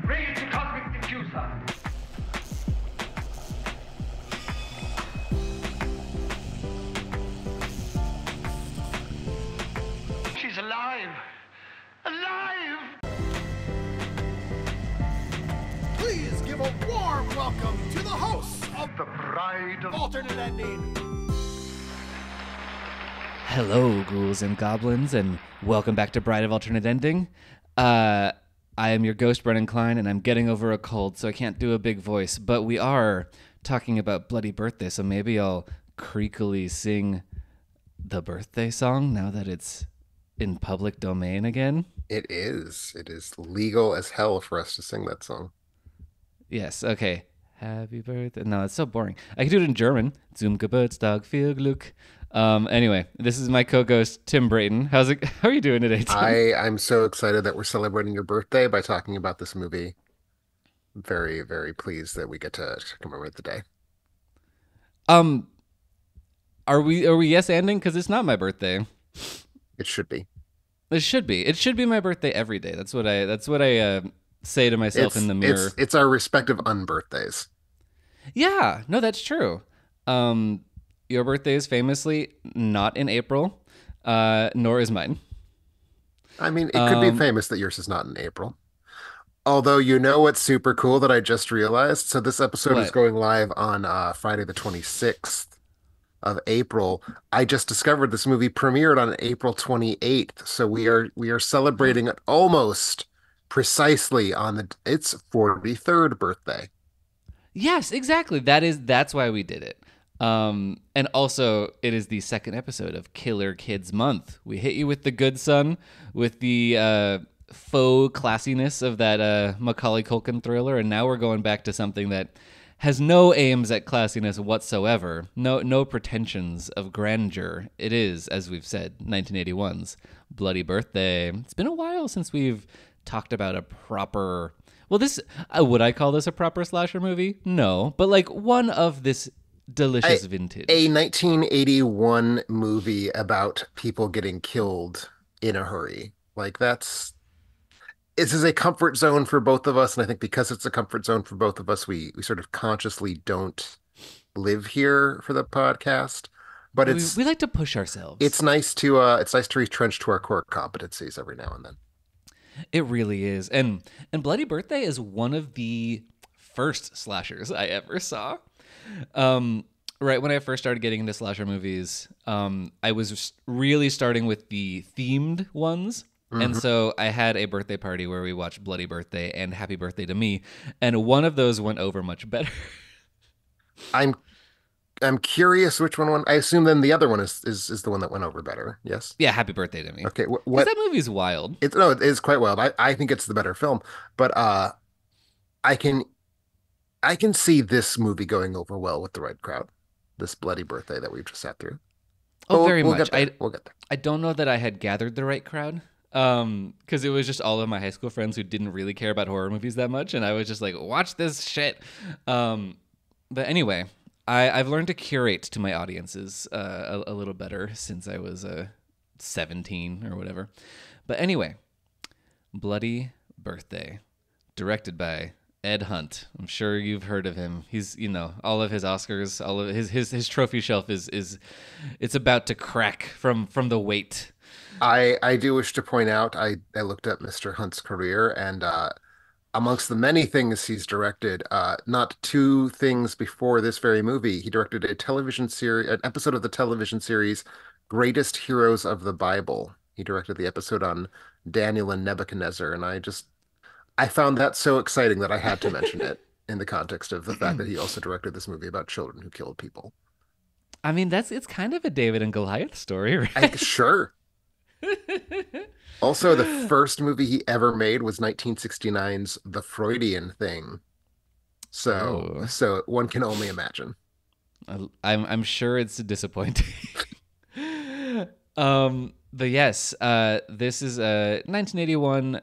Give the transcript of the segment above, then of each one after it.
Bring it to Cosmic Diffuser. She's alive! Alive! Please give a warm welcome to the hosts of The Bride of... Alternate Ending. Hello, ghouls and goblins, and welcome back to Bride of Alternate Ending. I am your ghost, Brennan, and I'm getting over a cold, so I can't do a big voice, but we are talking about Bloody Birthday, so maybe I'll creakily sing the birthday song now that it's in public domain again. It is. It is legal as hell for us to sing that song. Yes, okay. Happy birthday. No, it's so boring. I can do it in German. Zum Geburtstag viel Glück. Anyway, this is my co-ghost, Tim Brayton. How are you doing today, Tim? I'm so excited that we're celebrating your birthday by talking about this movie. Very, very pleased that we get to commemorate the day. Are we yes-anding? Because it's not my birthday. It should be. It should be. It should be my birthday every day. That's what I say to myself in the mirror. It's our respective unbirthdays. Yeah, no, that's true. Your birthday is famously not in April, nor is mine. I mean, it could be famous that yours is not in April. Although, you know what's super cool that I just realized? So this episode is going live on Friday the 26th of April. I just discovered this movie premiered on April 28th. So we are celebrating it almost precisely on its 43rd birthday. Yes, exactly. That's why we did it. And also, it is the second episode of Killer Kids Month. We hit you with the good son, with the faux classiness of that Macaulay Culkin thriller, and now we're going back to something that has no aims at classiness whatsoever, no pretensions of grandeur. It is, as we've said, 1981's Bloody Birthday. It's been a while since we've talked about a proper... Well, this would I call this a proper slasher movie? No, but like one of this delicious vintage. A 1981 movie about people getting killed in a hurry. Like this is a comfort zone for both of us, and I think because it's a comfort zone for both of us, we sort of consciously don't live here for the podcast. But we like to push ourselves. It's nice to retrench to our core competencies every now and then. It really is. And Bloody Birthday is one of the first slashers I ever saw. Right when I first started getting into slasher movies, I was really starting with the themed ones. Mm-hmm. And so I had a birthday party where we watched Bloody Birthday and Happy Birthday to Me. And one of those went over much better. I'm curious which one won. I assume then the other one is the one that went over better. Yes. Yeah, Happy Birthday to Me. Okay. What? That movie's wild. It is quite wild. I think it's the better film, but I can see this movie going over well with the right crowd. This Bloody Birthday that we've just sat through. Oh, very much. We'll get there. I don't know that I had gathered the right crowd. Because it was just all of my high school friends who didn't really care about horror movies that much, and I was just like, watch this shit. But anyway, I've learned to curate to my audiences a little better since I was 17 or whatever. But anyway, Bloody Birthday, directed by Ed Hunt. I'm sure you've heard of him. He's, all of his Oscars, all of his trophy shelf is it's about to crack from the weight. I do wish to point out, I looked up Mr. Hunt's career, and amongst the many things he's directed, not two things before this very movie, he directed an episode of the television series Greatest Heroes of the Bible. He directed the episode on Daniel and Nebuchadnezzar, and I found that so exciting that I had to mention it in the context of the fact that he also directed this movie about children who killed people. I mean, it's kind of a David and Goliath story, right? Sure. Also, the first movie he ever made was 1969's The Freudian Thing. So one can only imagine. I'm sure it's disappointing. But yes, this is a 1981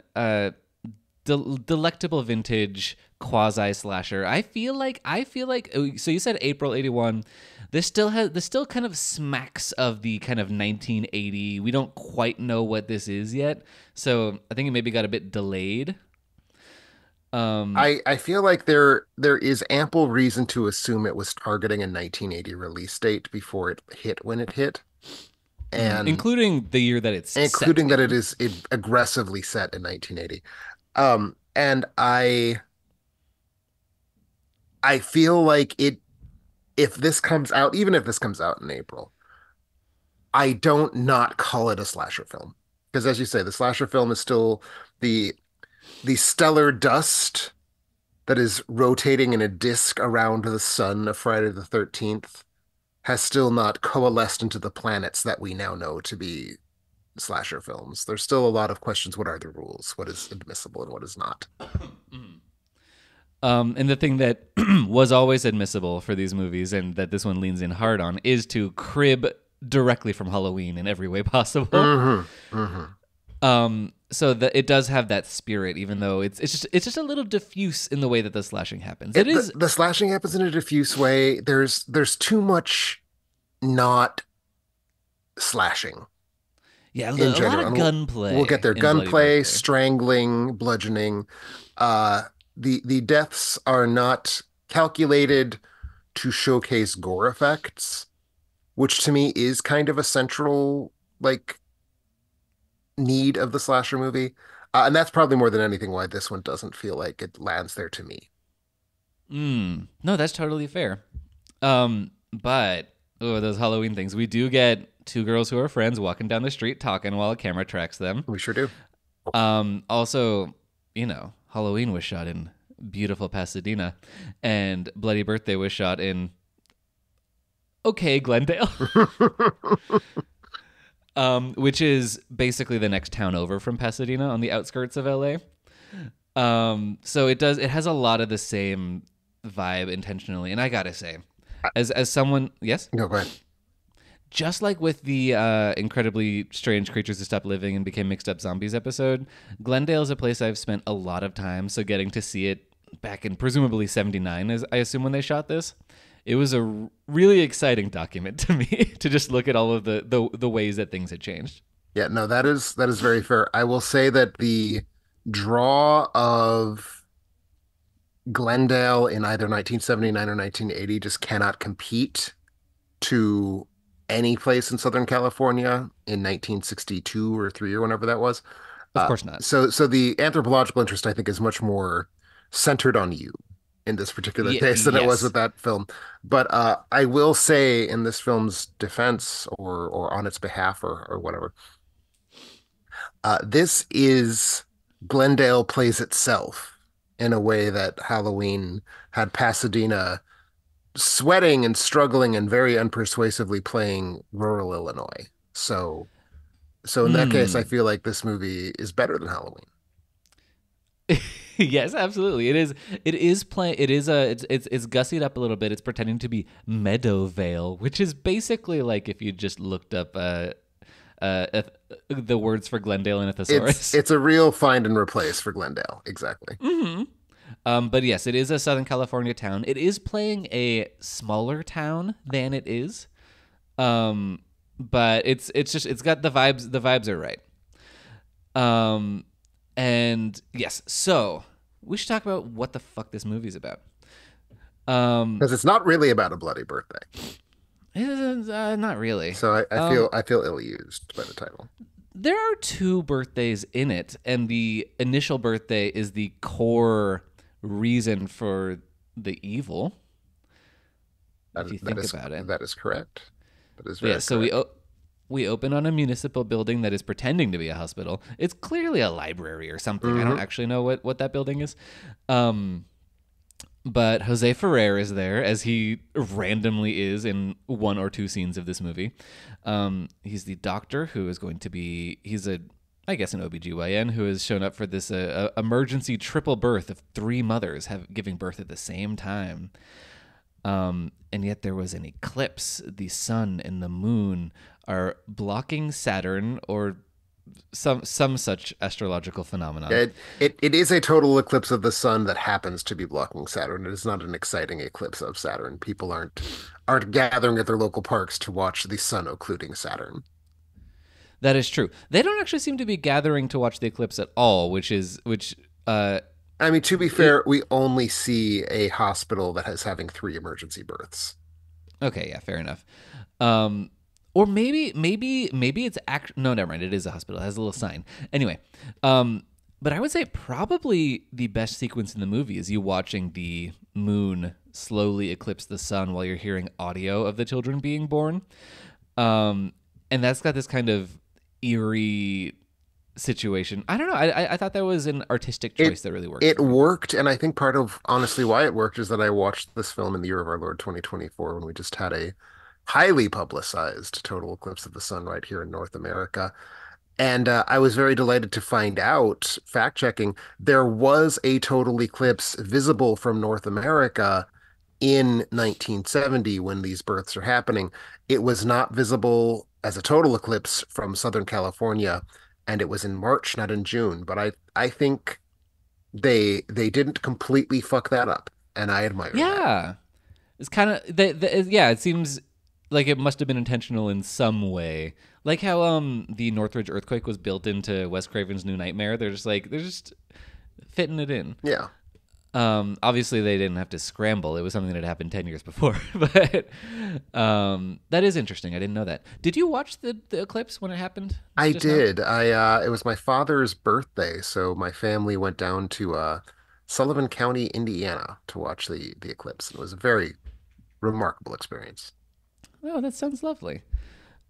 delectable vintage quasi-slasher. I feel like so you said April 81. This still kind of smacks of the kind of 1980. We don't quite know what this is yet. So I think it maybe got a bit delayed. I feel like there is ample reason to assume it was targeting a 1980 release date before it hit when it hit, and Including the year that it's set including that in. it aggressively set in 1980. And I feel like if this comes out, even if this comes out in April, I don't not call it a slasher film. Because as you say, the slasher film is still the the stellar dust that is rotating in a disk around the sun of Friday the 13th has still not coalesced into the planets that we now know to be slasher films. There's still a lot of questions. What are the rules? What is admissible and what is not? And the thing that was always admissible for these movies, and that this one leans in hard on, is to crib directly from Halloween in every way possible. Mm-hmm. Mm-hmm. So that it does have that spirit, even though it's just a little diffuse in the way that the slashing happens. It is, The slashing happens in a diffuse way. There's too much not slashing yeah, a in lot general. of And gunplay. we'll get there. In Bloody Gunplay, Birthday. strangling, bludgeoning. The deaths are not calculated to showcase gore effects, which to me is kind of a central like need of the slasher movie. And that's probably more than anything why this one doesn't feel like it lands there to me. No, that's totally fair. But those Halloween things, we do get two girls who are friends walking down the street talking while a camera tracks them. We sure do. Also, Halloween was shot in beautiful Pasadena, and Bloody Birthday was shot in Glendale, which is basically the next town over from Pasadena on the outskirts of LA. So it has a lot of the same vibe intentionally, and I gotta say, as someone, yes, No, go ahead. just like with the incredibly strange creatures who stopped living and became mixed up zombies episode, Glendale is a place I've spent a lot of time. So getting to see it back in presumably '79, as I assume when they shot this, it was a really exciting document to me to just look at all of the ways that things had changed. Yeah, no, that is very fair. I will say that the draw of Glendale in either 1979 or 1980 just cannot compete to any place in Southern California in 1962 or 3 or whenever that was. Of course not. So the anthropological interest, I think, is much more centered on you in this particular case than it was Yes. with that film. But I will say in this film's defense or on its behalf or whatever, this is Glendale plays itself in a way that Halloween had Pasadena sweating and struggling and very unpersuasively playing rural Illinois. So in that case, I feel like this movie is better than Halloween. Yes, absolutely. It is playing. It's gussied up a little bit. It's pretending to be Meadowvale, which is basically like if you just looked up uh, the words for Glendale in a thesaurus. It's a real find and replace for Glendale. Exactly. But yes, it is a Southern California town. It is playing a smaller town than it is. But it's got the vibes. The vibes are right. And yes, so we should talk about what the fuck this movie's about. Because it's not really about a bloody birthday. Not really. So I feel ill-used by the title. There are two birthdays in it, and the initial birthday is the core reason for the evil. If you think about it, That is correct. That is very yeah. So correct. we open on a municipal building that is pretending to be a hospital. It's clearly a library or something. I don't actually know what that building is. But Jose Ferrer is there, as he randomly is in one or two scenes of this movie. He's the doctor who is going to be, I guess, an OBGYN who has shown up for this emergency triple birth of three mothers giving birth at the same time. And yet there was an eclipse. The sun and the moon are blocking Saturn or some such astrological phenomenon. It is a total eclipse of the sun that happens to be blocking Saturn. It is not an exciting eclipse of Saturn. People aren't gathering at their local parks to watch the sun occluding Saturn. That is true. They don't actually seem to be gathering to watch the eclipse at all, which I mean, to be It, fair, we only see a hospital that is having three emergency births. okay, yeah, fair enough. Um, or maybe it's no, never mind. It is a hospital. It has a little sign. Anyway, but I would say probably the best sequence in the movie is you watching the moon slowly eclipse the sun while you're hearing audio of the children being born. And that's got this kind of eerie situation. I don't know. I thought that was an artistic It choice that really worked it for me. worked, and I think part of honestly why it worked is that I watched this film in the year of our Lord 2024 when we just had a highly publicized total eclipse of the sun right here in North America. And I was very delighted to find out, fact checking, there was a total eclipse visible from North America in 1970 when these births are happening. It was not visible as a total eclipse from Southern California, and it was in March, not in June. But I think they didn't completely fuck that up, and I admire that. Yeah, it's kind of yeah. It seems like it must have been intentional in some way. Like how the Northridge earthquake was built into Wes Craven's New Nightmare. They're just fitting it in. Yeah. Obviously they didn't have to scramble. It was something that had happened 10 years before. But that is interesting. I didn't know that. Did you watch the eclipse when it happened I just now? did. It was my father's birthday, so my family went down to Sullivan County, Indiana to watch the eclipse. It was a very remarkable experience. Oh, that sounds lovely.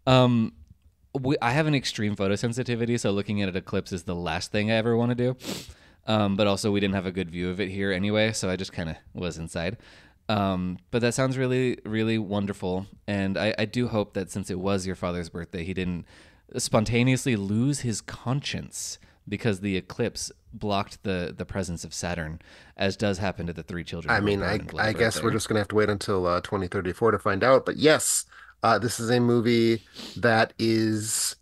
Um, I have an extreme photosensitivity, so looking at an eclipse is the last thing I ever want to do. But also, we didn't have a good view of it here anyway, so I just kind of was inside. But that sounds really, really wonderful. And I do hope that since it was your father's birthday, he didn't spontaneously lose his conscience because the eclipse blocked the presence of Saturn, as does happen to the three children I who were mean, born I in I Blade guess we're birthday. just gonna have to wait until 2034 to find out. But yes, this is a movie that is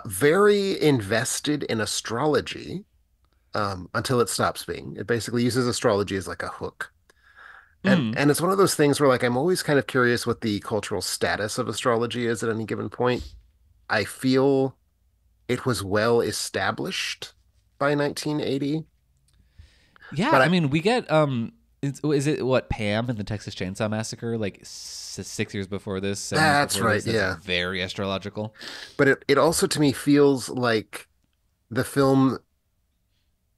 very invested in astrology until it stops being. It basically uses astrology as like a hook. Mm. And it's one of those things where like I'm always kind of curious what the cultural status of astrology is at any given point. I feel it was well established by 1980, Yeah, but I mean, we get is it what Pam and the Texas Chainsaw Massacre like 6 years before this, 7 years that's before right, this? That's yeah. very astrological. But it also to me feels like the film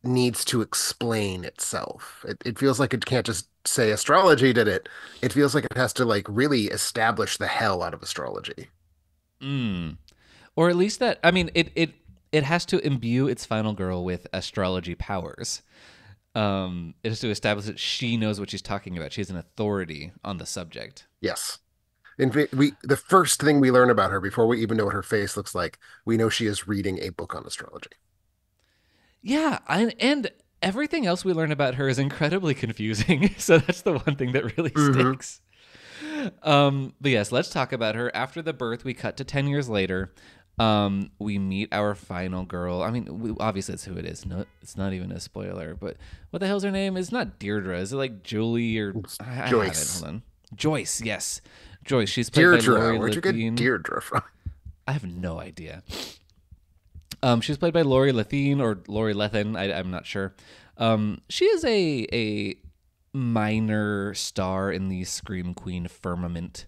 needs to explain itself. It feels like it can't just say astrology did it. It feels like it has to like really establish the hell out of astrology. Mm. Or at least that. I mean, it has to imbue its final girl with astrology powers. It has to establish that she knows what she's talking about. She's an authority on the subject. Yes. In fact, the first thing we learn about her before we even know what her face looks like, we know she is reading a book on astrology. Yeah, and everything else we learn about her is incredibly confusing. So that's the one thing that really Hmm. sticks. But yes, let's talk about her. After the birth, we cut to 10 years later. We meet our final girl. I mean, obviously that's who it is. No, it's not even a spoiler. But what the hell's her name? It's not Deirdre. Is it like Julie or It's I have it. Hold Joyce. on. Joyce. Yes, Joyce. She's played by Deirdre. Lori Where'd you get Lathine. Deirdre from? I have no idea. She's played by Lori Lathine or Lori Lethin. I'm not sure. She is a minor star in the Scream Queen firmament.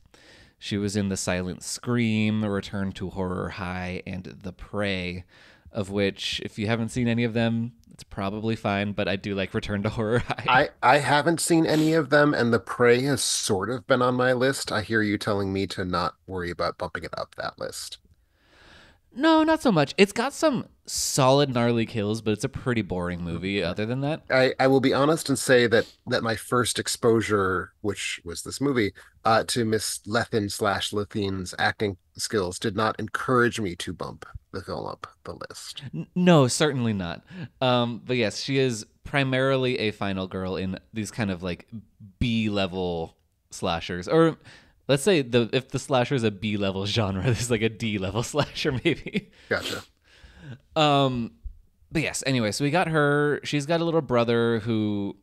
She was in The Silent Scream, Return to Horror High, and The Prey, of which, if you haven't seen any of them, it's probably fine, but I do like Return to Horror High. I haven't seen any of them, and The Prey has sort of been on my list. I hear you telling me to not worry about bumping it up that list. No, not so much. It's got some solid gnarly kills, but it's a pretty boring movie other than that. I will be honest and say that my first exposure, which was this movie, to Miss Lethin slash Lethine's acting skills did not encourage me to bump the film up the list. No, certainly not. But yes, she is primarily a final girl in these kind of like B level slashers, or let's say if the slasher is a B level genre, this is like a D level slasher maybe. Gotcha. Um, but yes, anyway, so we got her. She's got a little brother who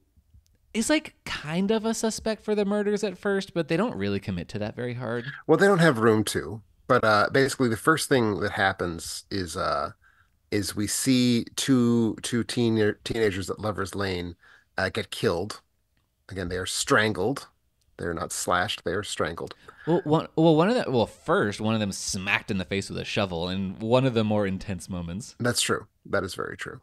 is like kind of a suspect for the murders at first, but they don't really commit to that very hard. Well, they don't have room to, but basically the first thing that happens is we see two teenagers at Lover's Lane get killed. Again, they are strangled. They're not slashed, they are strangled. One of them. Well, first one of them smacked in the face with a shovel, in one of the more intense moments. That's true. That is very true.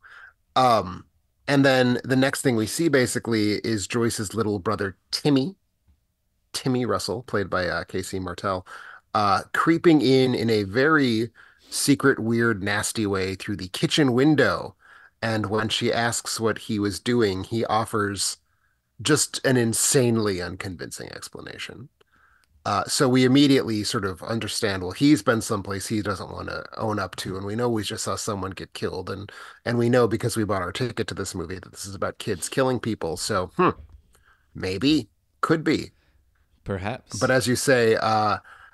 Um, and then the next thing we see basically is Joyce's little brother Timmy Russell, played by Casey Martell, creeping in a very secret, weird, nasty way through the kitchen window. And when she asks what he was doing, he offers just an insanely unconvincing explanation. So we immediately sort of understand, well, he's been someplace he doesn't want to own up to, and we know we just saw someone get killed, and we know because we bought our ticket to this movie that this is about kids killing people. So, maybe, could be. Perhaps. But as you say,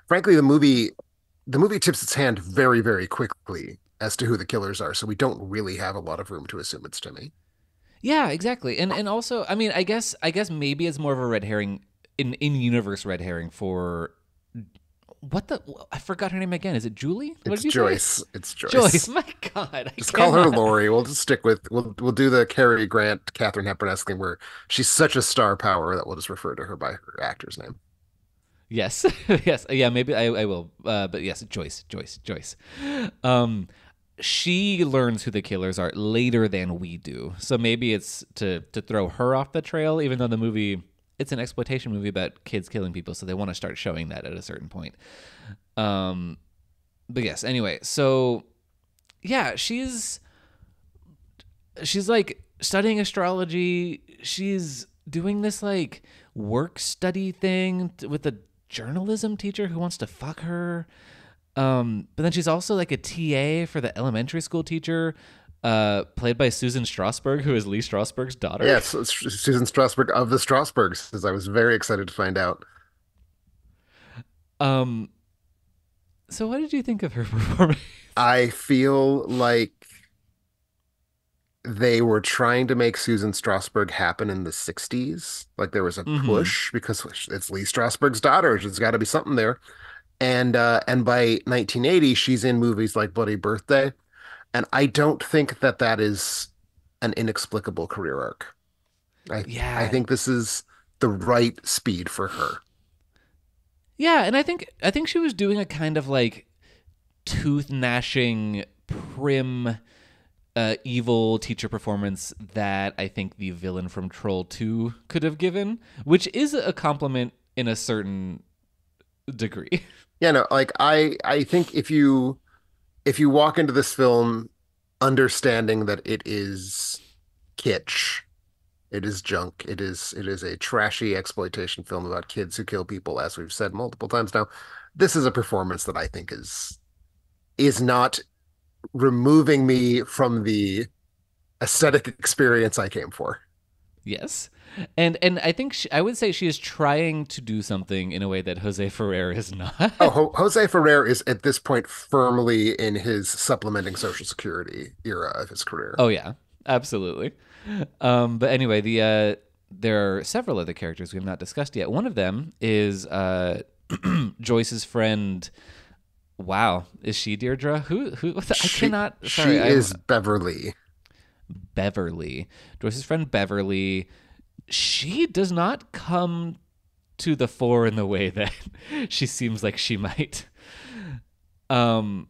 frankly, the movie tips its hand very, very quickly as to who the killers are, so we don't really have a lot of room to assume it's Timmy. Yeah, exactly. And also, I mean, I guess maybe it's more of a red herring, in universe red herring for I forgot her name again. Is it Julie? What It's did you Joyce. say? It's Joyce. Joyce. My God, I Just call her cannot. Lori. We'll just stick with we'll do the Cary Grant, Katharine Hepburn-esque thing where she's such a star power that we'll just refer to her by her actor's name. Yes, yes, yeah. Maybe I will. But yes, Joyce. She learns who the killers are later than we do, so maybe it's to throw her off the trail. Even though the movie, it's an exploitation movie about kids killing people, so they want to start showing that at a certain point. But yes, anyway, so yeah, she's like studying astrology. She's doing this like work study thing with a journalism teacher who wants to fuck her. But then she's also like a TA for the elementary school teacher, played by Susan Strasberg, who is Lee Strasberg's daughter. Yes, it's Susan Strasberg of the Strasbergs, as I was very excited to find out. So what did you think of her performance? I feel like they were trying to make Susan Strasberg happen in the 60s. Like there was a push because it's Lee Strasberg's daughter. There's got to be something there. And by 1980, she's in movies like Bloody Birthday. And I don't think that is an inexplicable career arc. I think this is the right speed for her. Yeah, and I think she was doing a kind of like tooth gnashing, prim, evil teacher performance that I think the villain from Troll 2 could have given, which is a compliment in a certain degree. Yeah, no, like I think if you walk into this film understanding that it is kitsch, it is junk, it is a trashy exploitation film about kids who kill people, as we've said multiple times now, this is a performance that I think is not removing me from the aesthetic experience I came for. Yes. And I think I would say she is trying to do something in a way that Jose Ferrer is not. Oh, Jose Ferrer is at this point firmly in his supplementing Social Security era of his career. Oh yeah, absolutely. But anyway, there are several other characters we have not discussed yet. One of them is Joyce's friend. Wow, is she Deirdre? Who? I cannot. Sorry, she is Beverly. Beverly, Joyce's friend Beverly. She does not come to the fore in the way that she seems like she might. No,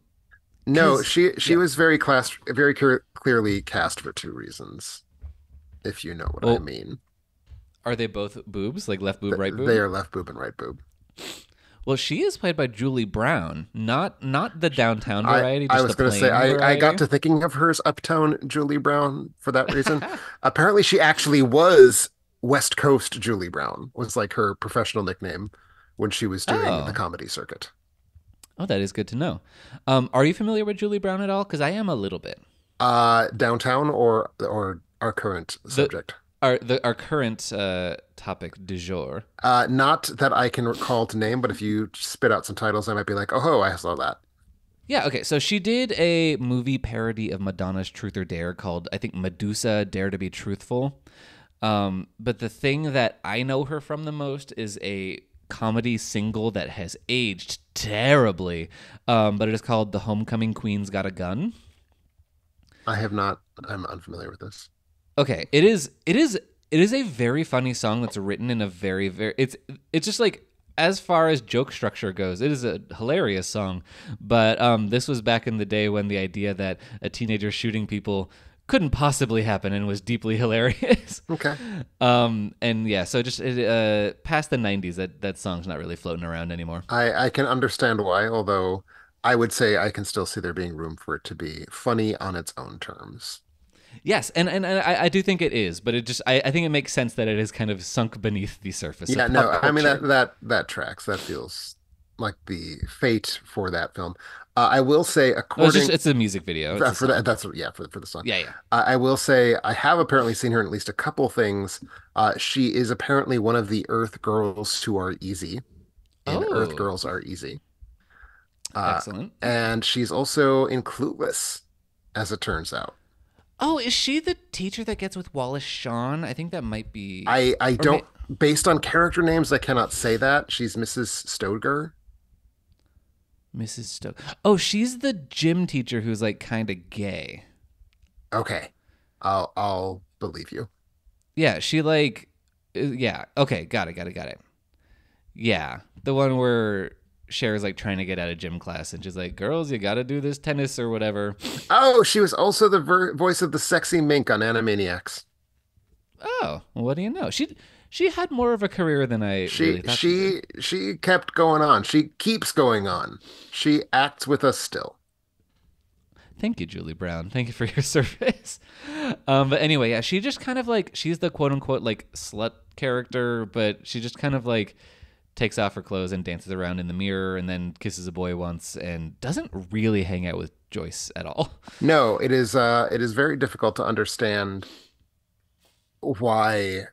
she was very clearly cast for two reasons, if you know what I mean. Are they both boobs, like left boob, right boob? They are left boob and right boob. Well, she is played by Julie Brown, not the downtown variety. I was going to say I got to thinking of her as uptown Julie Brown for that reason. Apparently, she actually was West Coast Julie Brown, was like her professional nickname when she was doing the comedy circuit. Oh, that is good to know. Are you familiar with Julie Brown at all? Because I am a little bit. Downtown or our current subject? Our current topic du jour. Not that I can recall to name, but if you spit out some titles, I might be like, oh, I saw that. Yeah, okay. So she did a movie parody of Madonna's Truth or Dare called, I think, Medusa, Dare to Be Truthful. But the thing that I know her from the most is a comedy single that has aged terribly. But it is called The Homecoming Queen's Got a Gun. I have not. I'm unfamiliar with this. Okay, it is a very funny song that's written in a very it's just like as far as joke structure goes, it is a hilarious song. But this was back in the day when the idea that a teenager shooting people couldn't possibly happen and was deeply hilarious. Okay. And yeah, so just past the 90s, that song's not really floating around anymore. I can understand why, although I would say I can still see there being room for it to be funny on its own terms. Yes, and I do think it is, but I think it makes sense that it is kind of sunk beneath the surface Yeah, of no, pop I mean culture. that tracks. That feels like the fate for that film. I will say, No, according it's a music video. It's a for that, song. that's yeah for the song. Yeah, yeah. I will say I have apparently seen her in at least a couple things. She is apparently one of the Earth girls who are easy in Earth Oh, Girls Are Easy. Uh, excellent. and she's also in Clueless, as it turns out. Oh, is she the teacher that gets with Wallace Shawn? I think that might be, I or may, don't, based on character names, I cannot say that. She's Mrs. Stoger. Mrs. Stokes. Oh, she's the gym teacher who's like kind of gay. Okay. I'll believe you. Yeah, she like, yeah. Okay, got it. Yeah, the one where Cher's like trying to get out of gym class and she's like, "Girls, you got to do this tennis or whatever." Oh, she was also the voice of the sexy mink on Animaniacs. Oh, well, what do you know? She had more of a career than I She really thought she did. she she kept going on. She keeps going on. She acts with us still. Thank you, Julie Brown. Thank you for your service. But anyway, yeah, she just kind of like she's the quote unquote like slut character, but she just kind of like takes off her clothes and dances around in the mirror and then kisses a boy once and doesn't really hang out with Joyce at all. No, it is very difficult to understand why,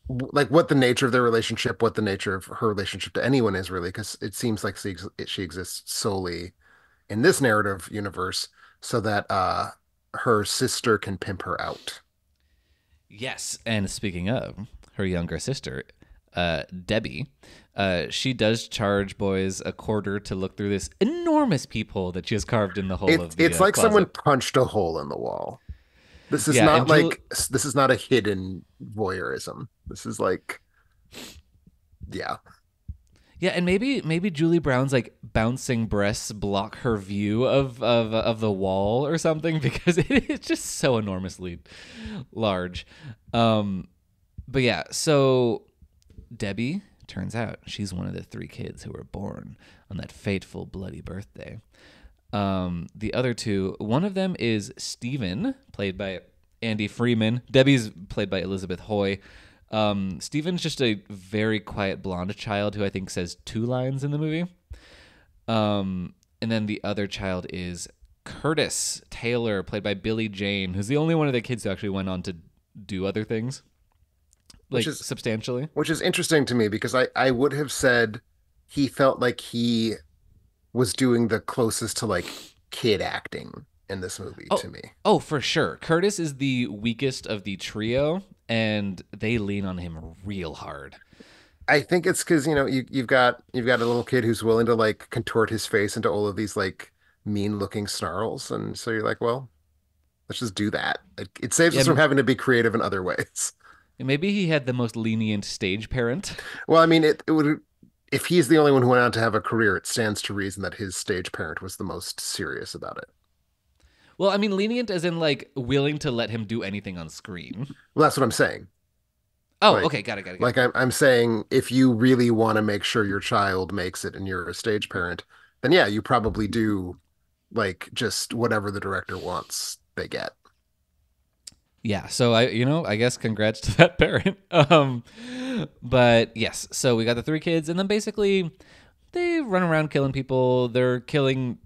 like, what the nature of their relationship, what the nature of her relationship to anyone is really, because it seems like she exists solely in this narrative universe so that her sister can pimp her out. Yes, and speaking of her younger sister, Debbie, she does charge boys a quarter to look through this enormous peephole that she has carved in the hole It's of the it's like someone closet. punched a hole in the wall. This is Yeah, not and Julie, like this is not a hidden voyeurism. This is like, yeah. yeah, and maybe Julie Brown's like bouncing breasts block her view of the wall or something because it is just so enormously large. Um, but yeah, so Debbie turns out she's one of the three kids who were born on that fateful bloody birthday. The other two, one of them is Steven, played by Andy Freeman. Debbie's played by Elizabeth Hoy. Steven's just a very quiet blonde child who I think says two lines in the movie. And then the other child is Curtis Taylor, played by Billy Jane, who's the only one of the kids who actually went on to do other things, Which like is substantially. which is interesting to me because I would have said he felt like he was doing the closest to like kid acting in this movie Oh, to me. oh, for sure. Curtis is the weakest of the trio, and they lean on him real hard. I think it's because you've got a little kid who's willing to like contort his face into all of these like mean looking snarls, and so you're like, well, let's just do that. It saves Yeah, us from having to be creative in other ways. maybe he had the most lenient stage parent. Well, I mean, it would if he's the only one who went on to have a career, it stands to reason that his stage parent was the most serious about it. Well, I mean, lenient as in like willing to let him do anything on screen. Well, that's what I'm saying. Oh, Like, okay, got it. I'm saying if you really want to make sure your child makes it and you're a stage parent, then yeah, you probably do like just whatever the director wants, they get. Yeah, so I guess congrats to that parent. But yes, so we got the three kids, and then basically they run around killing people. They're killing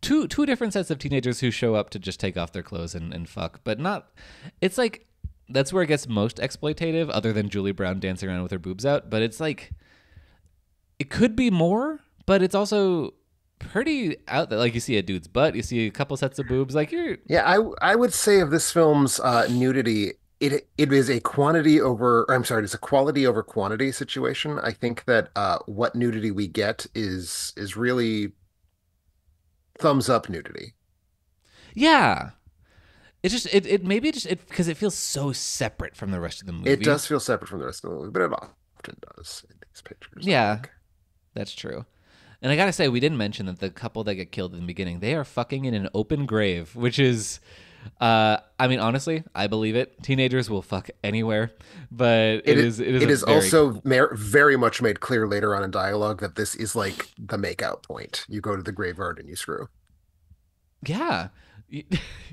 two different sets of teenagers who show up to just take off their clothes and fuck, but not. It's like that's where it gets most exploitative, other than Julie Brown dancing around with her boobs out. But it's like it could be more, but it's also pretty out there. Like you see a dude's butt, you see a couple sets of boobs. Like you're Yeah, I would say of this film's nudity, it is a quantity over, or I'm sorry, it's a quality over quantity situation. I think that what nudity we get is really thumbs up nudity. yeah. it maybe just it because it feels so separate from the rest of the It movie. does feel separate from the rest of the movie, but it often does in these pictures, I Yeah, think. that's true. And I gotta say, we didn't mention that the couple that get killed in the beginning, they are fucking in an open grave, which is, I mean, honestly, I believe it. Teenagers will fuck anywhere, but it is It a is very also cool. very much made clear later on in dialogue that this is like the makeout point. You go to the graveyard and you screw. Yeah, you,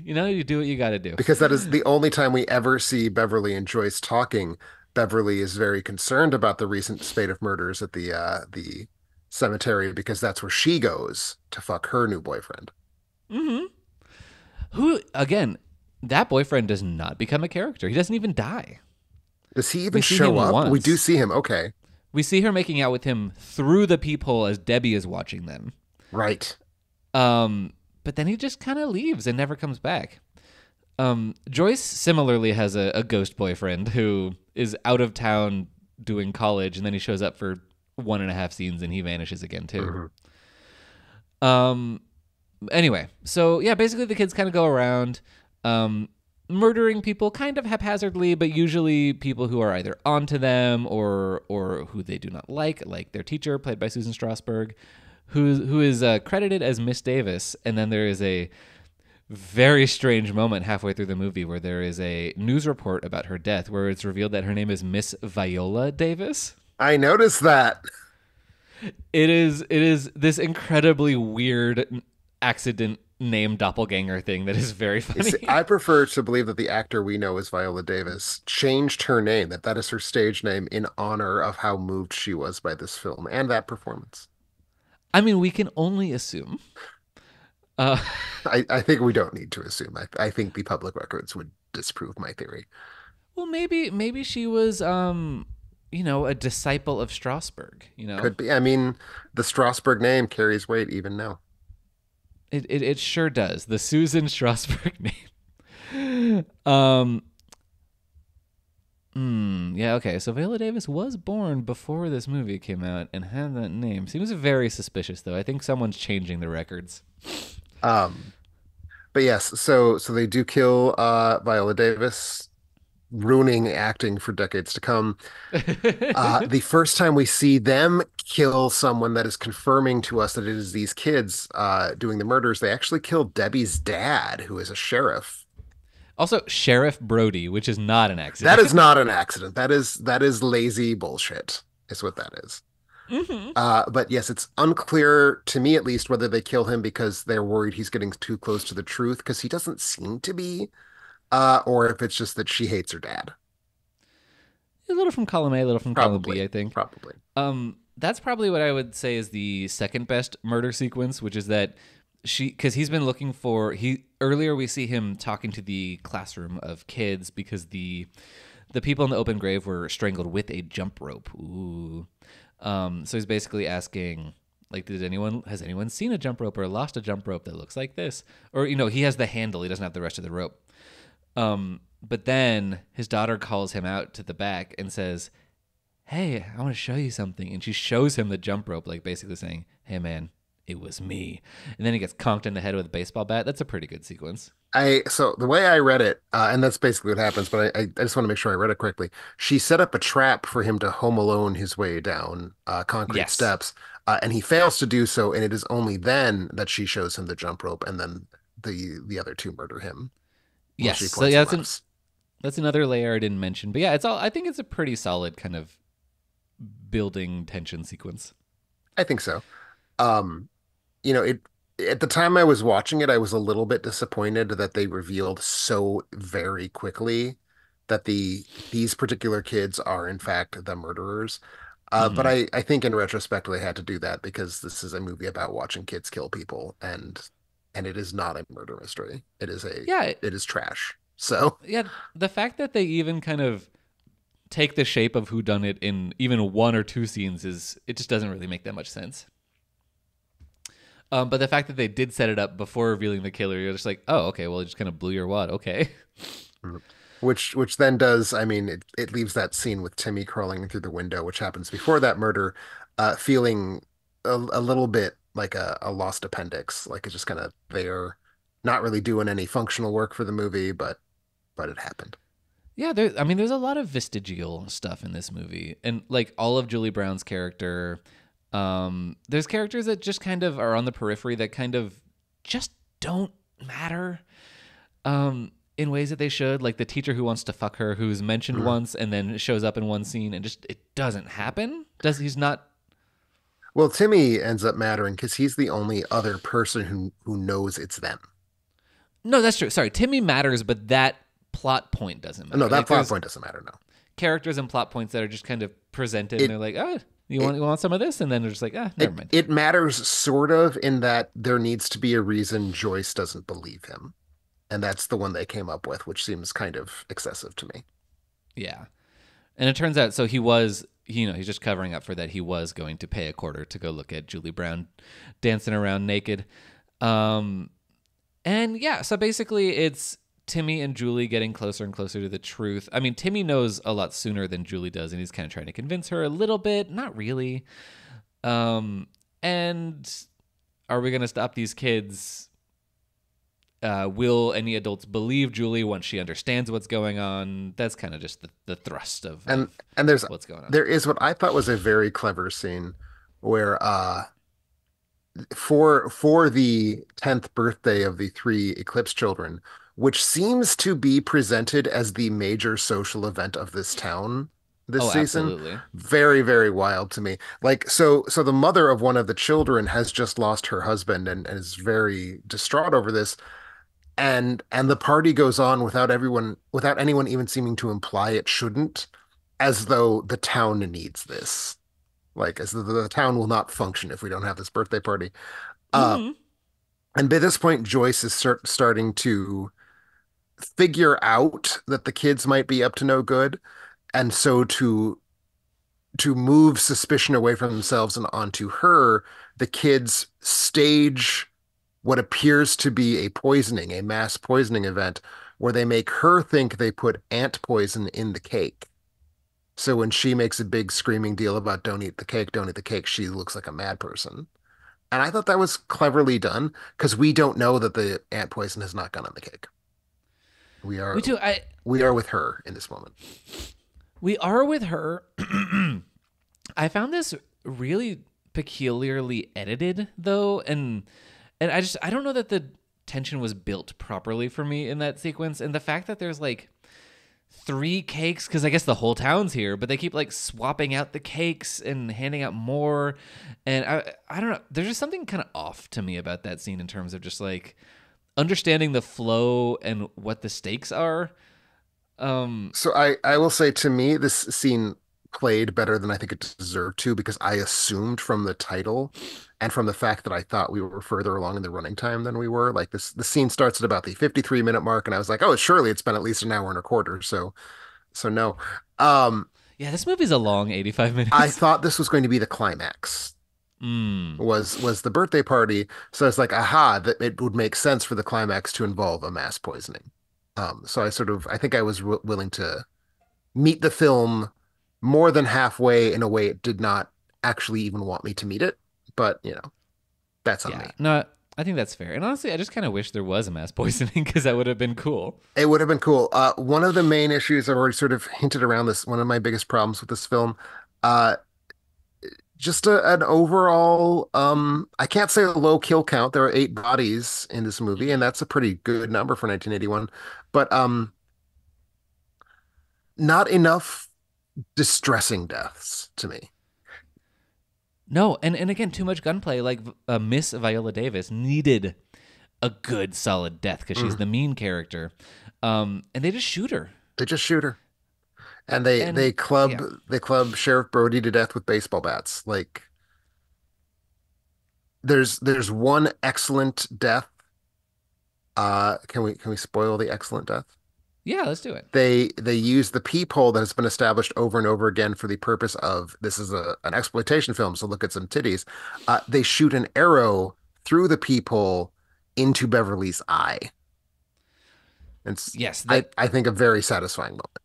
you do what you got to do. Because that is the only time we ever see Beverly and Joyce talking. Beverly is very concerned about the recent spate of murders at the cemetery because that's where she goes to fuck her new boyfriend. Hmm. Who again? That boyfriend does not become a character. He doesn't even die. Does he We even see show him up? We do once. see him. Okay. We see her making out with him through the peephole as Debbie is watching them. Right. But then he just kind of leaves and never comes back. Joyce similarly has a ghost boyfriend who is out of town doing college, and then he shows up for 1.5 scenes and he vanishes again too. Mhm. Um, anyway, so yeah, basically the kids kind of go around murdering people kind of haphazardly, but usually people who are either onto them or who they do not like their teacher, played by Susan Strasberg, who is credited as Miss Davis, and then there is a very strange moment halfway through the movie where there is a news report about her death where it's revealed that her name is Miss Viola Davis. I noticed that. It is this incredibly weird accident name doppelganger thing that is very It's, funny. I prefer to believe that the actor we know as Viola Davis changed her name, that is her stage name in honor of how moved she was by this film and that performance. I mean, we can only assume. Uh, I think we don't need to assume. I think the public records would disprove my theory. well, maybe she was a disciple of Strasbourg. Could be. I mean, the Strasberg name carries weight even now. It sure does. The Susan Strasberg name. Yeah, okay. So Viola Davis was born before this movie came out and had that name. Seems very suspicious, though. I think someone's changing the records. Um, but yes, so they do kill Viola Davis, ruining acting for decades to come. The first time we see them kill someone that is confirming to us that it is these kids doing the murders, they actually killed Debbie's dad, who is a sheriff. Also, Sheriff Brody, which is not an That is accident. not an accident. That is lazy bullshit, is what that is. Hmm. But yes, it's unclear to me at least whether they kill him because they're worried he's getting too close to the truth, because he doesn't seem to be, or if it's just that she hates her dad. A little from column A, a little from column B, Probably, I think. probably. That's probably what I would say is the second best murder sequence, which is that because he's been looking for earlier we see him talking to the classroom of kids because the people in the open grave were strangled with a jump rope. Ooh. So he's basically asking, like, has anyone seen a jump rope or lost a jump rope that looks like this? Or, he has the handle, he doesn't have the rest of the rope. But then his daughter calls him out to the back and says, "Hey, I want to show you something." And she shows him the jump rope, like basically saying, "Hey, man, it was me." And then he gets conked in the head with a baseball bat. That's a pretty good sequence. So the way I read it, and that's basically what happens, but I just want to make sure I read it correctly. She set up a trap for him to home alone his way down concrete Yes. steps, and he fails to do so, and it is only then that she shows him the jump rope, and then the other two murder him while Yes. she So points yeah, and laughs. that's another layer I didn't mention. But yeah, I think it's a pretty solid kind of building tension sequence. I think so. Um, it at the time I was watching it, I was a little bit disappointed that they revealed so very quickly that these particular kids are in fact the murderers. But Hmm. I think in retrospect they had to do that because this is a movie about watching kids kill people, and it is not a murder mystery. Yeah, It is trash. So yeah. The fact that they even kind of take the shape of who done it in even one or two scenes it just doesn't really make that much sense. But the fact that they did set it up before revealing the killer, you're just like, oh, okay, well, it just kind of blew your wad. Okay. which then does, I mean, it leaves that scene with Timmy crawling through the window, which happens before that murder, feeling a little bit like a lost appendix, like it's just kind of there, not really doing any functional work for the movie, but it happened. Yeah, there's a lot of vestigial stuff in this movie, and like all of Julie Brown's character. There's characters that just kind of are on the periphery that kind of just don't matter, in ways that they should. Like the teacher who wants to fuck her, who's mentioned once and then shows up in one scene, and just it doesn't happen. He's not? Well, Timmy ends up mattering because he's the only other person who knows it's them. No, that's true. Sorry, Timmy matters, but that plot point doesn't matter. No, that Like, plot there's point doesn't matter. No, characters and plot points that are just kind of presented, and they're like, oh, you want some of this, and then they're just like, never mind. it matters sort of in that there needs to be a reason Joyce doesn't believe him, and that's the one they came up with, which seems kind of excessive to me. Yeah. And it turns out, so he was, he's just covering up for that. He was going to pay a quarter to go look at Julie Brown dancing around naked. And yeah, so basically it's Timmy and Julie getting closer and closer to the truth. I mean, Timmy knows a lot sooner than Julie does, and he's kind of trying to convince her a little bit. Not really. And are we going to stop these kids? Will any adults believe Julie once she understands what's going on? That's kind of just the thrust of there's what's going on. There is what I thought was a very clever scene where for the 10th birthday of the three Eclipse children, which seems to be presented as the major social event of this town this season. Absolutely. Very, very wild to me. Like, so the mother of one of the children has just lost her husband and is very distraught over this. And the party goes on without anyone even seeming to imply it shouldn't, as though the town needs this. Like, as though the town will not function if we don't have this birthday party. And by this point, Joyce is starting to figure out that the kids might be up to no good, and so to move suspicion away from themselves and onto her, the kids stage what appears to be a mass poisoning event, where they make her think they put ant poison in the cake. So when she makes a big screaming deal about don't eat the cake, she looks like a mad person. And I thought that was cleverly done because we don't know that the ant poison has not gone on the cake. We are with her in this moment. We are with her. I found this really peculiarly edited though, and I don't know that the tension was built properly for me in that sequence, and the fact that there's like 3 cakes, because I guess the whole town's here, but they keep like swapping out the cakes and handing out more, and I don't know, there's just something kind of off to me about that scene in terms of just like understanding the flow and what the stakes are. So I will say, to me, this scene played better than I think it deserved to, because I assumed from the title and from the fact that I thought we were further along in the running time than we were. Like the scene starts at about the 53-minute mark, and I was like, oh, surely it's been at least an hour and a quarter. So no. Yeah, this movie's a long 85 minutes. I thought this was going to be the climax. Was the birthday party. So it's like, aha, that it would make sense for the climax to involve a mass poisoning. So I think I was willing to meet the film more than halfway in a way it did not actually even want me to meet it. But, that's on me. No, I think that's fair. And honestly, I just kind of wish there was a mass poisoning, because that would have been cool. It would have been cool. One of the main issues, I've already sort of hinted around this, one of my biggest problems with this film, just an overall, I can't say a low kill count. There are 8 bodies in this movie, and that's a pretty good number for 1981. But not enough distressing deaths to me. No, and again, too much gunplay. Like Miss Viola Davis needed a good, solid death because she's the mean character, and they just shoot her. And they club Sheriff Brody to death with baseball bats. Like, there's one excellent death. Can we spoil the excellent death? Yeah, let's do it. They use the peephole that has been established over and over again for the purpose of, this is an exploitation film, so look at some titties. They shoot an arrow through the peephole into Beverly's eye. And yes, I think a very satisfying moment.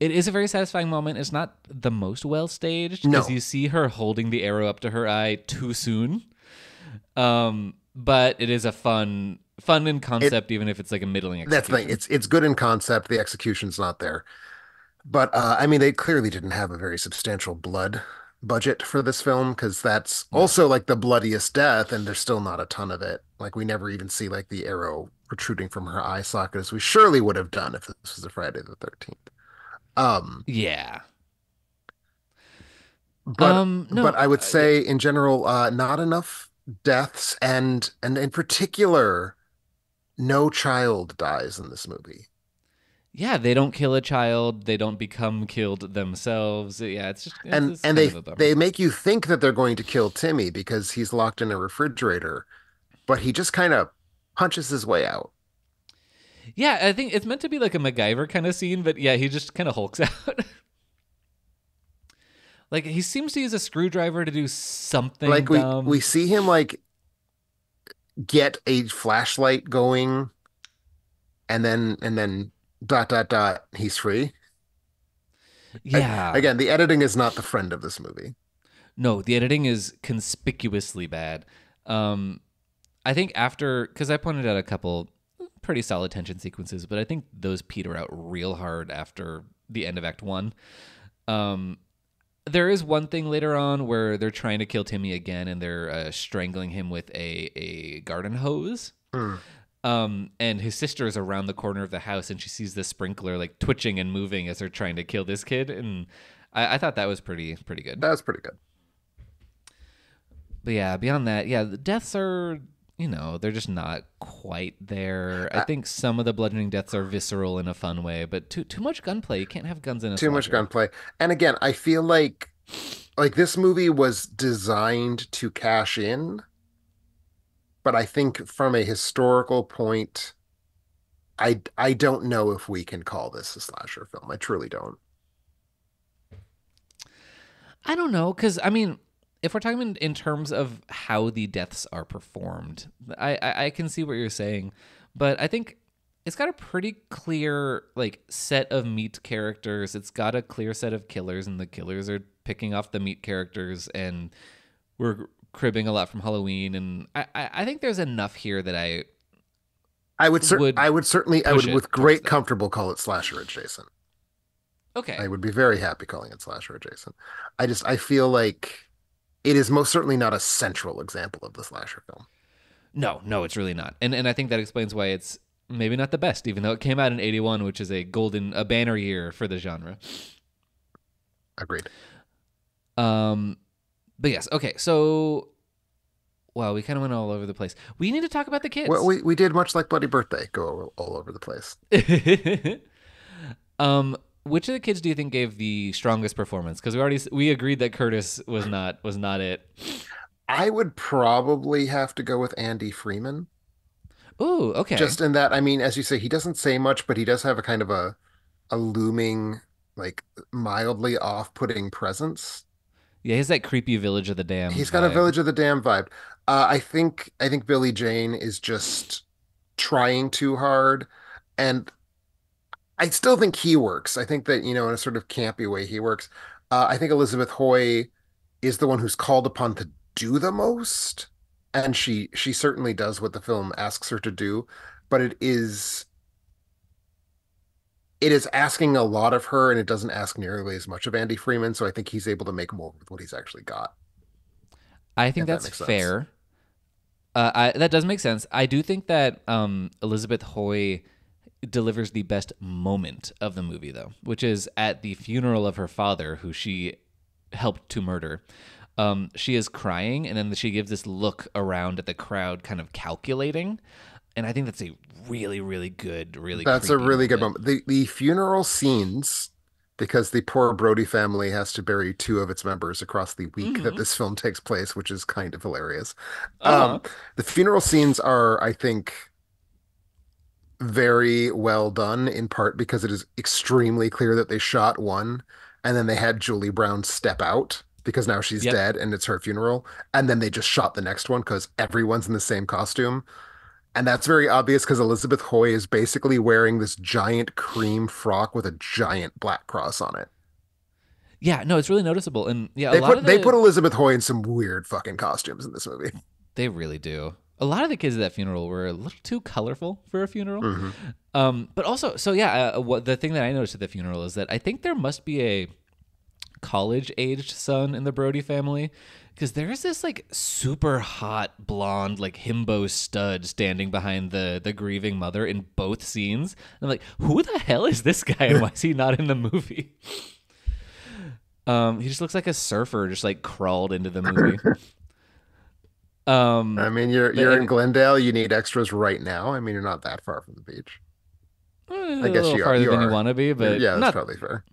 It is a very satisfying moment. It's not the most well staged, because you see her holding the arrow up to her eye too soon. But it is a fun fun in It concept, even if it's like a middling that's the thing. execution. It's good in concept. The execution's not there. But I mean, they clearly didn't have a very substantial blood budget for this film because that's No. also like the bloodiest death, and there's still not a ton of it. Like we never even see like the arrow protruding from her eye socket as we surely would have done if this was a Friday the 13th. Um, Yeah. but No. I would say in general, not enough deaths, and in particular, no child dies in this movie. Yeah, they don't kill a child. They don't become killed themselves. Yeah, And it's and kind they of a bummer. they make you think that they're going to kill Timmy because he's locked in a refrigerator, but he just kind of punches his way out. Yeah, I think it's meant to be like a MacGyver kind of scene, but yeah, he just kind of hulks out. Like he seems to use a screwdriver to do something Like we dumb. see him like get a flashlight going, and then dot dot dot he's free. Yeah. Again, the editing is not the friend of this movie. No, the editing is conspicuously bad. Um, I think after, because I pointed out a couple pretty solid tension sequences, but I think those peter out real hard after the end of Act One. Um, there is one thing later on where they're trying to kill Timmy again, and they're strangling him with a garden hose. Hmm. And his sister is around the corner of the house, and she sees the sprinkler like twitching and moving as they're trying to kill this kid, and I thought that was pretty good. That was pretty good. But yeah, beyond that, yeah, the deaths are, they're just not quite there. I Uh, think some of the bludgeoning deaths are visceral in a fun way, but too much gunplay. You can't have guns in a Too much slasher. gunplay. And again, I feel like this movie was designed to cash in, but I think from a historical point, I don't know if we can call this a slasher film. I truly don't. I don't know, because I mean, if we're talking in terms of how the deaths are performed, I can see what you're saying, but I think it's got a pretty clear like set of meat characters. It's got a clear set of killers, and the killers are picking off the meat characters, and we're cribbing a lot from Halloween, and I think there's enough here that I would I would push with it towards great that. comfortable call it slasher adjacent. I Okay. would be very happy calling it slasher adjacent. I feel like it is most certainly not a central example of the slasher film. No, no, it's really not. And I think that explains why it's maybe not the best, even though it came out in 81, which is a banner year for the genre. Agreed. Um but yes, okay. So wow, we kind of went all over the place. We need to talk about the Well, kids. we did much like Bloody Birthday, go all over the place. Which of the kids do you think gave the strongest performance? Because we agreed that Curtis was not it. I would probably have to go with Andy Freeman. Ooh, okay. Just in that, I mean, as you say, he doesn't say much, but he does have a kind of a looming, like mildly off-putting presence. Yeah, he's that creepy Village of the Damned He's got a vibe. Village of the Damned vibe. I think Billie Jane is just trying too hard, and I still think he works. I think that, in a sort of campy way, he works. I think Elizabeth Hoy is the one who's called upon to do the most, and she certainly does what the film asks her to do, but it is asking a lot of her, and it doesn't ask nearly as much of Andy Freeman, so I think he's able to make more with what he's actually got, I think if that that's makes sense. fair. That does make sense. I do think that Elizabeth Hoy delivers the best moment of the movie, though, which is at the funeral of her father, who she helped to murder. She is crying, and then she gives this look around at the crowd, kind of calculating. And I think that's a really, really good, really That's a creepy really good moment. moment. The funeral scenes, because the poor Brody family has to bury two of its members across the week that Mm-hmm. this film takes place, which is kind of hilarious. Uh Um, huh. the funeral scenes are, I think, very well done, in part because it is extremely clear that they shot one and then they had Julie Brown step out because now she's Yep. dead and it's her funeral. And then they just shot the next one because everyone's in the same costume. And that's very obvious because Elizabeth Hoy is basically wearing this giant cream frock with a giant black cross on it. Yeah. No, it's really noticeable, and yeah, a They lot put of they put the Elizabeth Hoy in some weird fucking costumes in this movie. they really do. a lot of the kids at that funeral were a little too colorful for a funeral. Hmm. But also, so yeah, what the thing that I noticed at the funeral is that I think there must be a college-aged son in the Brody family, because there's this like super hot blonde like himbo stud standing behind the grieving mother in both scenes. And I'm like, who the hell is this guy, and why is he not in the movie? He just looks like a surfer, just like crawled into the movie. I mean, you're in Glendale. You need extras right now. I mean, you're not that far from the beach. A I guess little you are. farther You than you are. want to be, but Yeah, that's not. probably fair.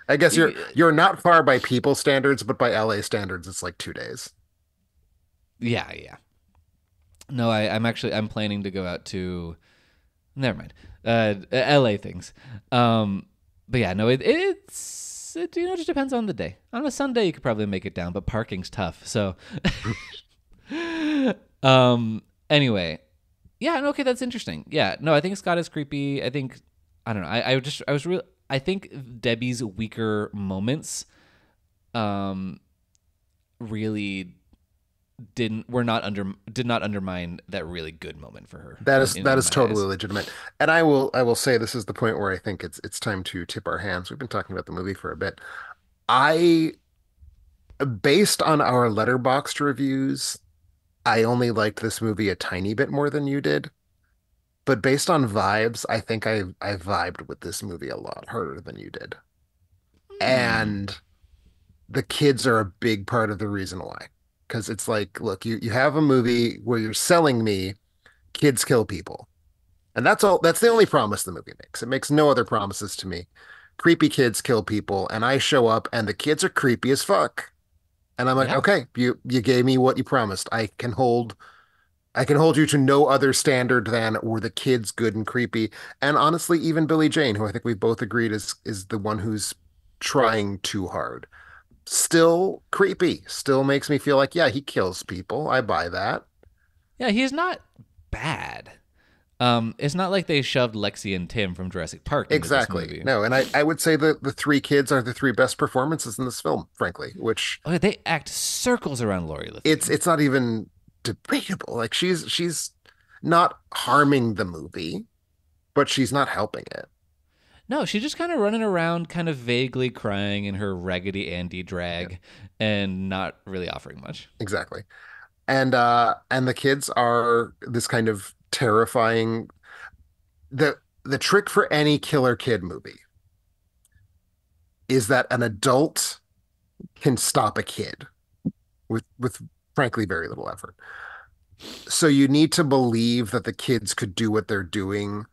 I guess you're not far by people standards, but by LA standards, it's like 2 days. Yeah, yeah. No, I'm planning to go out to. Never mind. LA things. But yeah, no, it just depends on the day. On a Sunday, you could probably make it down, but parking's tough. So, anyway, yeah, no, okay, that's interesting. Yeah, no, I think Scott is creepy. I don't know. I was real. I think Debbie's weaker moments, really did not undermine that really good moment for her. That In is my totally eyes. legitimate. And I will say this is the point where I think it's time to tip our hands. We've been talking about the movie for a bit. I Based on our letterboxed reviews, I only liked this movie a tiny bit more than you did. But based on vibes, I think I vibed with this movie a lot harder than you did. Hmm. And the kids are a big part of the reason why. Because it's like, look, you have a movie where you're selling me kids kill people. And that's the only promise the movie makes. It makes no other promises to me. Creepy kids kill people, and I show up and the kids are creepy as fuck. And I'm like, Yeah. okay, you gave me what you promised. I can hold you to no other standard than were the kids good and creepy. And honestly, even Billy Jane, who I think we both agreed is the one who's trying too hard. Still creepy. Still makes me feel like, yeah, he kills people. I buy that. Yeah, he's not bad. It's not like they shoved Lexi and Tim from Jurassic Park into this Exactly. movie. No, and I would say that the three kids are the three best performances in this film, frankly, which Oh, they act circles around Lori it's Lithine. it's not even debatable. Like she's not harming the movie, but she's not helping it. No, she's just kind of running around, kind of vaguely crying in her Raggedy Andy Yeah, drag, and not really offering much. exactly. And the kids are this kind of terrifying the trick for any killer kid movie is that an adult can stop a kid with frankly very little effort. So you need to believe that the kids could do what they're doing.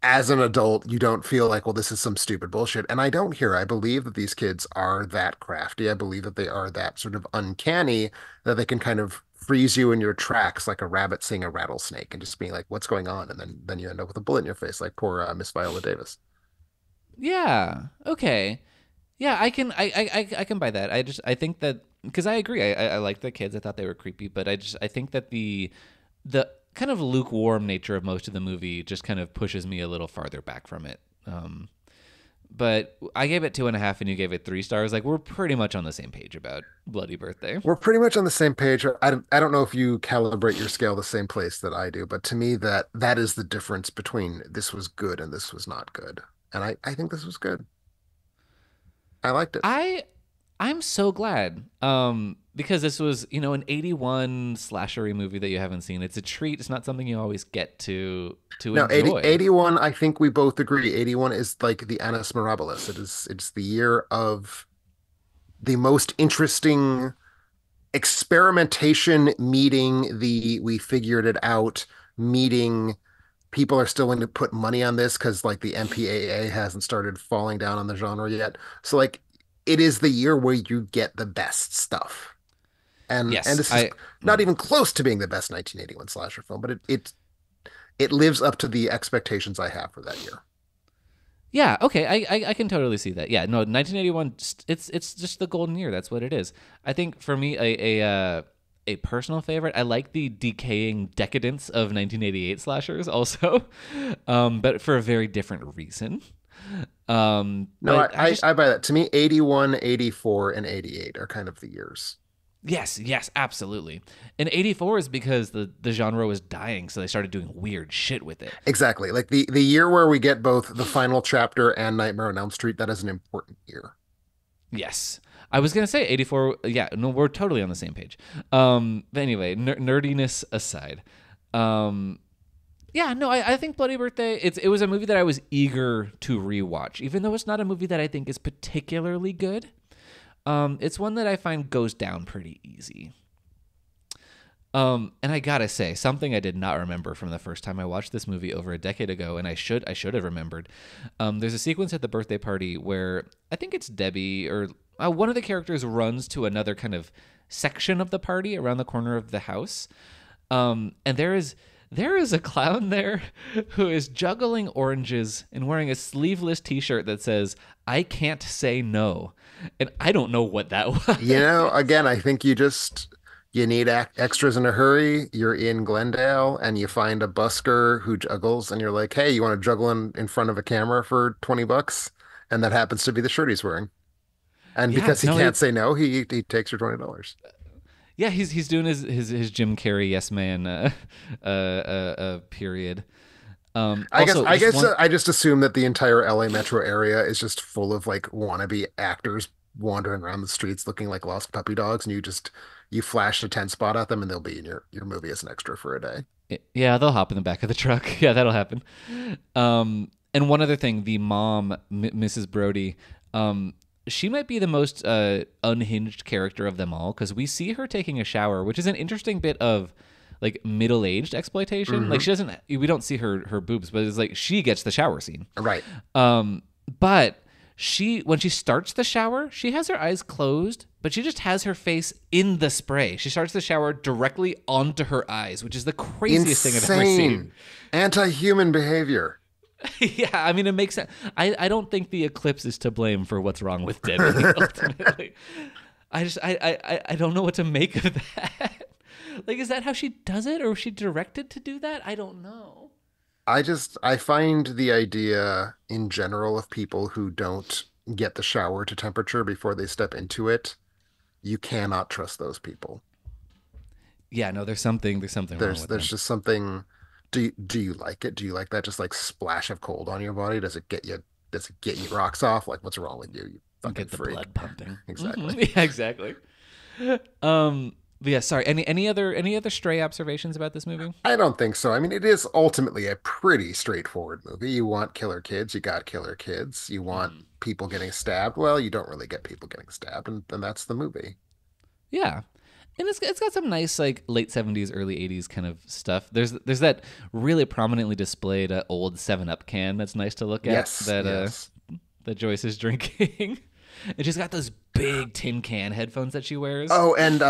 As an adult, you don't feel like, well, this is some stupid bullshit. And I don't here. I believe that these kids are that crafty. I believe that they are that sort of uncanny that they can kind of freeze you in your tracks like a rabbit seeing a rattlesnake and just being like, what's going on? And then you end up with a bullet in your face, like poor Miss Viola Davis. Yeah. Okay. Yeah, I can buy that. I think that because I agree. I like the kids. I thought they were creepy, but I think that the kind of lukewarm nature of most of the movie just kind of pushes me a little farther back from it. But I gave it 2.5, and you gave it 3 stars. Like we're pretty much on the same page about Bloody Birthday. We're pretty much on the same page. I don't know if you calibrate your scale the same place that I do, but to me that is the difference between this was good and this was not good. And I think this was good. I liked it. I I'm so glad. Because this was, an 81 slashery movie that you haven't seen. It's a treat. It's not something you always get to No, 80 enjoy. 81. I think we both agree. 81 is like the Annus Mirabilis. It's the year of the most interesting experimentation meeting the we figured it out meeting. People are still willing to put money on this because like the MPAA hasn't started falling down on the genre yet. So like it is the year where you get the best stuff. And Yes, this is not mm. even close to being the best 1981 slasher film, but it lives up to the expectations I have for that year. Yeah, okay, I can totally see that. Yeah, no, 1981. It's just the golden year. That's what it is. I think for me, a personal favorite. I like the decaying decadence of 1988 slashers, also, but for a very different reason. No, But I just I buy that. To me, 81, 84, and 88 are kind of the years. Yes, absolutely. And 84 is because the genre was dying, so they started doing weird shit with it. Exactly. Like the year where we get both the final chapter and Nightmare on Elm Street, that is an important year. Yes. I was going to say 84. Yeah, no, we're totally on the same page. But anyway, nerdiness aside. Yeah, no, I think Bloody Birthday, it was a movie that I was eager to rewatch, even though it's not a movie that I think is particularly good. It's one that I find goes down pretty easy. And I gotta say, something I did not remember from the first time I watched this movie over a decade ago, and I should have remembered. There's a sequence at the birthday party where I think it's Debbie or one of the characters runs to another kind of section of the party around the corner of the house, and there is a clown there who is juggling oranges and wearing a sleeveless T-shirt that says "I can't say no," and I don't know what that was. Again, I think you need extras in a hurry. You're in Glendale and you find a busker who juggles and you're like, hey, you want to juggle in front of a camera for $20? And that happens to be the shirt he's wearing. And Yeah, because he no, can't say no, he takes your $20. Yeah, he's doing his Jim Carrey yes man period. I just assume that the entire LA metro area is just full of like wannabe actors wandering around the streets looking like lost puppy dogs, and you flash a 10 spot at them and they'll be in your movie as an extra for a day. Yeah, they'll hop in the back of the truck. Yeah, that'll happen. And one other thing, the mom, Mrs. Brody, she might be the most unhinged character of them all, because we see her taking a shower, which is an interesting bit of like middle-aged exploitation. Mm-hmm. Like we don't see her boobs, but it's like she gets the shower scene. Right. But when she starts the shower, she has her eyes closed, but she just has her face in the spray. She starts the shower directly onto her eyes, which is the craziest thing I've ever seen. Anti-human behavior. Yeah, I mean, it makes sense. I don't think the eclipse is to blame for what's wrong with Debbie, ultimately. I don't know what to make of that. Like, is that how she does it, or was she directed to do that? I don't know. I find the idea in general of people who don't get the shower to temperature before they step into it, you cannot trust those people. Yeah, no, there's something wrong with There's them. just something. Do you like it? Do you like that just like splash of cold on your body? Does it get you rocks off? Like, what's wrong with you? You fucking Get the freak. blood pumping. Exactly. Mhm. Yeah, exactly. But yeah, sorry. Any other stray observations about this movie? I don't think so. I mean, it is ultimately a pretty straightforward movie. You want killer kids, you got killer kids. You want people getting stabbed. Well, you don't really get people getting stabbed, and that's the movie. Yeah. And it's got some nice like late 70s, early 80s kind of stuff. There's that really prominently displayed old 7-Up can that's nice to look at. Yes, That Joyce is drinking. And she's got those big tin can headphones that she wears. Oh, and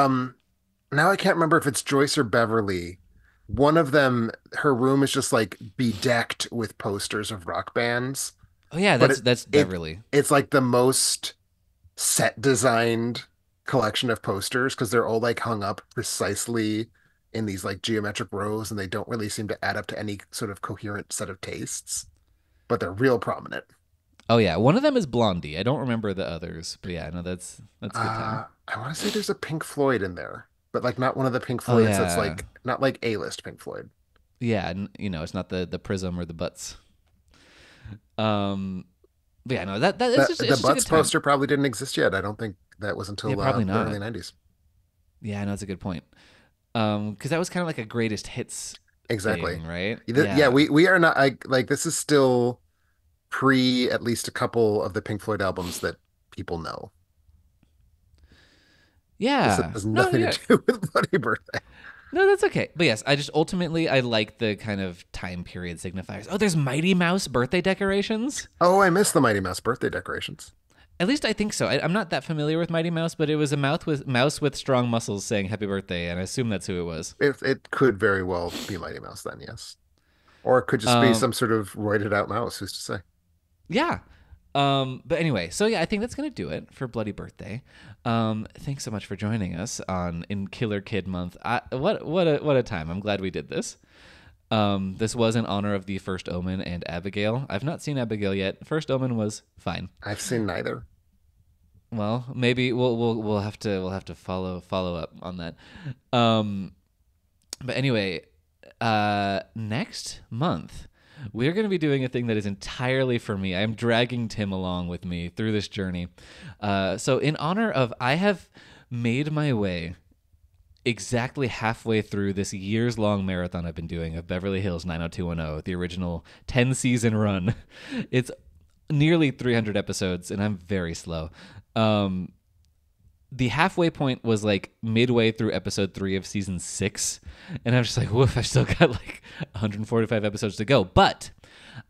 now I can't remember if it's Joyce or Beverly. One of them, her room is just like bedecked with posters of rock bands. Oh yeah, that's Beverly. It's like the most set designed collection of posters because they're all like hung up precisely in these like geometric rows, and they don't really seem to add up to any sort of coherent set of tastes, but they're real prominent. Oh yeah, one of them is Blondie. I don't remember the others, but yeah, no, that's a good time. I want to say there's a Pink Floyd in there, but like not one of the Pink Floyds that's yeah. like not like A-list Pink Floyd. Yeah, and it's not the Prism or the Butts. But yeah, no, that's just The it's just a Butts good time. poster probably didn't exist yet. I don't think that was until probably the not. early 90s. Yeah, I know, that's a good point. Because that was kind of like a greatest hits Exactly. thing, right? Yeah, we are not like this is still pre at least a couple of the Pink Floyd albums that people know. Yeah. This has nothing yeah. to do with Bloody Birthday. No, that's okay. But yes, I just ultimately I like the kind of time period signifiers. Oh, there's Mighty Mouse birthday decorations. Oh, I missed the Mighty Mouse birthday decorations. At least I think so. I'm not that familiar with Mighty Mouse, but it was a mouse with strong muscles saying "Happy Birthday," and I assume that's who it was. It could very well be Mighty Mouse then, yes. Or it could just be some sort of roided out mouse, who's to say? Yeah. But anyway, so yeah, I think that's gonna do it for Bloody Birthday. Thanks so much for joining us in Killer Kid Month. What a time! I'm glad we did this. This was in honor of the First Omen and Abigail. I've not seen Abigail yet. First Omen was fine. I've seen neither. Well, maybe we'll have to follow up on that. But anyway, next month we're going to be doing a thing that is entirely for me. I'm dragging Tim along with me through this journey. So in honor of, I have made my way exactly halfway through this years-long marathon I've been doing of Beverly Hills 90210, the original 10-season run. It's nearly 300 episodes, and I'm very slow. The halfway point was like midway through episode 3 of season 6, and I'm just like, woof, I've still got like 145 episodes to go. But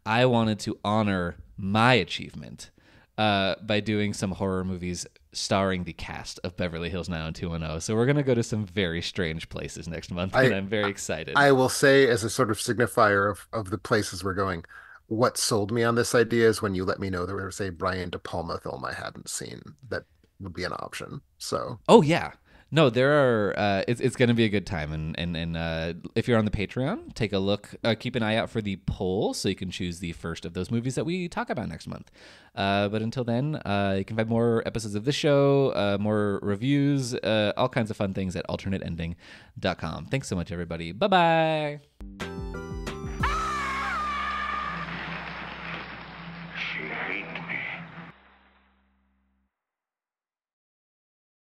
I wanted to honor my achievement by doing some horror movies starring the cast of Beverly Hills 90210. So we're going to go to some very strange places next month, and I'm very excited. I will say, as a sort of signifier of the places we're going, what sold me on this idea is when you let me know there was a Brian De Palma film I hadn't seen that would be an option. So, oh yeah, no, there are. It's going to be a good time, and if you're on the Patreon, take a look. Keep an eye out for the poll so you can choose the first of those movies that we talk about next month. But until then, you can find more episodes of this show, more reviews, all kinds of fun things at alternateending.com. Thanks so much, everybody. Bye bye. She hates me.